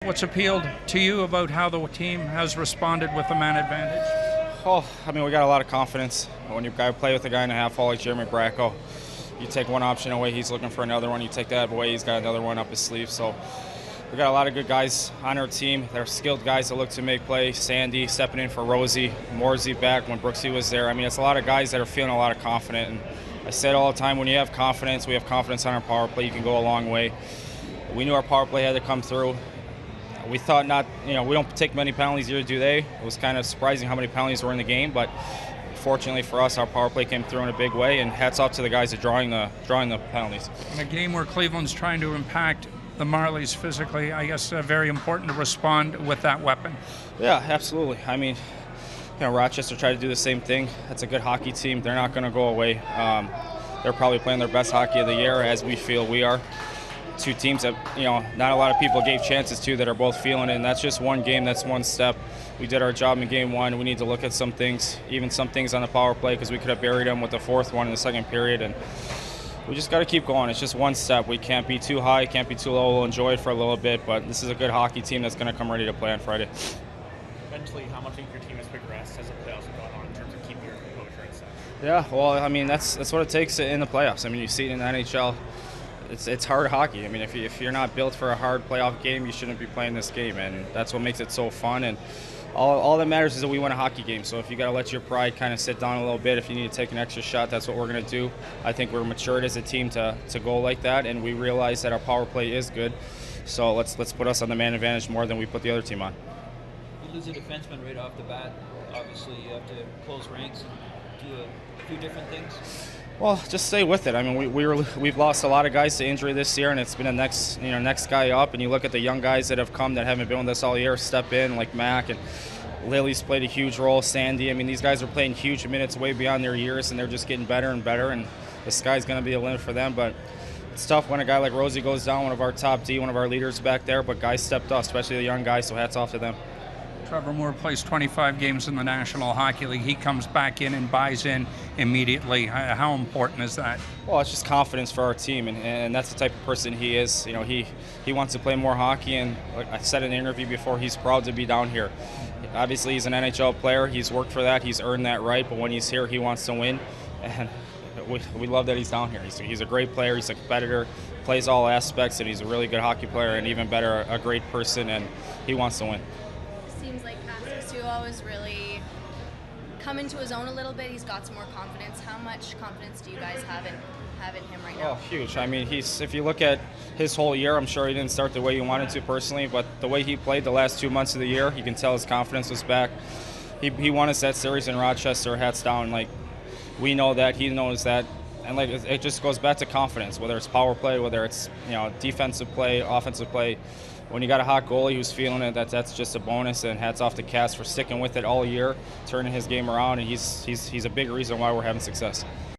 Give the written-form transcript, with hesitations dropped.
What's appealed to you about how the team has responded with the man advantage? Oh, I mean, we got a lot of confidence. When you play with a guy in a half wall like Jeremy Bracco, you take one option away, he's looking for another one. You take that away, he's got another one up his sleeve. So we got a lot of good guys on our team. They're skilled guys that look to make plays. Sandy stepping in for Rosie, Morsey back when Brooksy was there. I mean, it's a lot of guys that are feeling a lot of confident. And I say it all the time, when you have confidence, we have confidence on our power play, you can go a long way. We knew our power play had to come through. We thought we don't take many penalties here, do they? It was kind of surprising how many penalties were in the game, but fortunately for us, our power play came through in a big way, and hats off to the guys that drawing the penalties. In a game where Cleveland's trying to impact the Marlies physically, I guess very important to respond with that weapon. Yeah, absolutely. I mean, Rochester tried to do the same thing. That's a good hockey team. They're not going to go away. They're probably playing their best hockey of the year, as we feel we are. Two teams that not a lot of people gave chances to, that are both feeling it, and that's just one game, that's one step. We did our job in game one. We need to look at some things, even some things on the power play, because we could have buried them with the fourth one in the second period, and we just got to keep going. It's just one step. We can't be too high, can't be too low. We'll enjoy it for a little bit, but this is a good hockey team that's going to come ready to play on Friday. Mentally, how much do you think your team has progressed as the playoffs have gone on in terms of keeping your composure and such? Yeah, well, I mean, that's what it takes in the playoffs. I mean, you see it in the NHL. It's hard hockey. I mean, if you're not built for a hard playoff game, you shouldn't be playing this game, and that's what makes it so fun. And all that matters is that we win a hockey game. So if you got to let your pride kind of sit down a little bit, if you need to take an extra shot, that's what we're going to do. I think we're matured as a team to go like that, and we realize that our power play is good. So let's put us on the man advantage more than we put the other team on. You lose a defenseman right off the bat. Obviously, you have to close ranks and do a few different things. Well, just stay with it. I mean, we've lost a lot of guys to injury this year, and it's been the next guy up. And you look at the young guys that have come that haven't been with us all year step in, like Mac, and Lily's played a huge role. Sandy. I mean, these guys are playing huge minutes way beyond their years, and they're just getting better and better. And the sky's going to be the limit for them. But it's tough when a guy like Rosie goes down, one of our top D, one of our leaders back there. But guys stepped up, especially the young guys. So hats off to them. Trevor Moore plays 25 games in the National Hockey League. He comes back in and buys in immediately. How important is that? Well, it's just confidence for our team, and that's the type of person he is. He wants to play more hockey, and like I said in the interview before, he's proud to be down here. Obviously, he's an NHL player. He's worked for that. He's earned that right, but when he's here, he wants to win, and we love that he's down here. He's a great player. He's a competitor, plays all aspects, and he's a really good hockey player, and even better, a great person, and he wants to win. Seems like Suo is really come into his own a little bit. He's got some more confidence. How much confidence do you guys have in him right now? Oh, huge. I mean, if you look at his whole year, I'm sure he didn't start the way he wanted to personally, but the way he played the last 2 months of the year, you can tell his confidence was back. He won us that series in Rochester, hats down. Like, we know that, he knows that, and like it just goes back to confidence, whether it's power play, whether it's defensive play, offensive play. When you got a hot goalie who's feeling it, that's just a bonus, and hats off to Cass for sticking with it all year, turning his game around, and he's a big reason why we're having success.